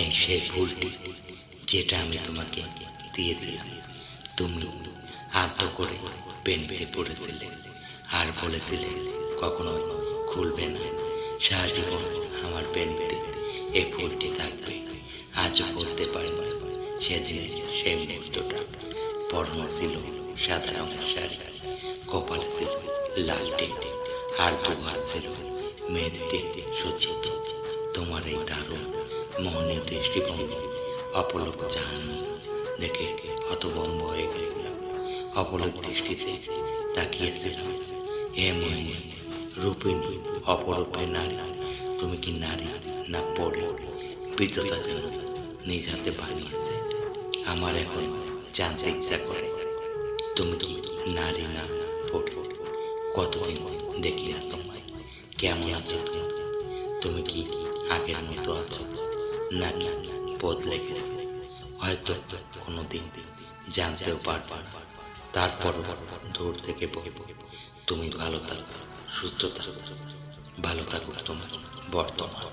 এই সেই ফুলটি যেটা আমি তোমাকে দিয়েছিলাম, তুমি আলতো করে পেনতে পড়েছিলে আর বলেছিলে কখনোই খুলবে না। সারাজীবন আমার পেনতে এই ফুলটি থাকবে। আজও বলতে পারি সেদিনের সেই মুহূর্তটা। পরনে ছিল সাদা রঙের শাড়ি, কপালে ছিল লাল টিপ, আর দু হাত ছিল মেহেদিতে সজ্জিত। তোমার এই দারুণ মোহনীয় দৃষ্টিভঙ্গি অপলক চাহনি দেখে হতভম্ব হয়ে গেছিলাম। অপলক দৃষ্টিতে তাকিয়েছিলাম। হে মোহিনী, রূপিণী, অপরূপে নারী, তুমি কি নারী না পড়ে? বিধাতা যেন নিজ হাতে বানিয়েছে। আমার এখন জানতে ইচ্ছা করে তুমি কি নারী না পড়ে? কতদিন দেখি না তোমায়। কেমন আছো তুমি? কি আগের মতো আছো নাকি বদলে গেছে? হয়তো কোনোদিন জানতেও পারবা না। তারপর দূর থেকে বলবো তুমি ভালো থাকো, সুস্থ থাকো। ভালো থাকো তোমার বর্তমান।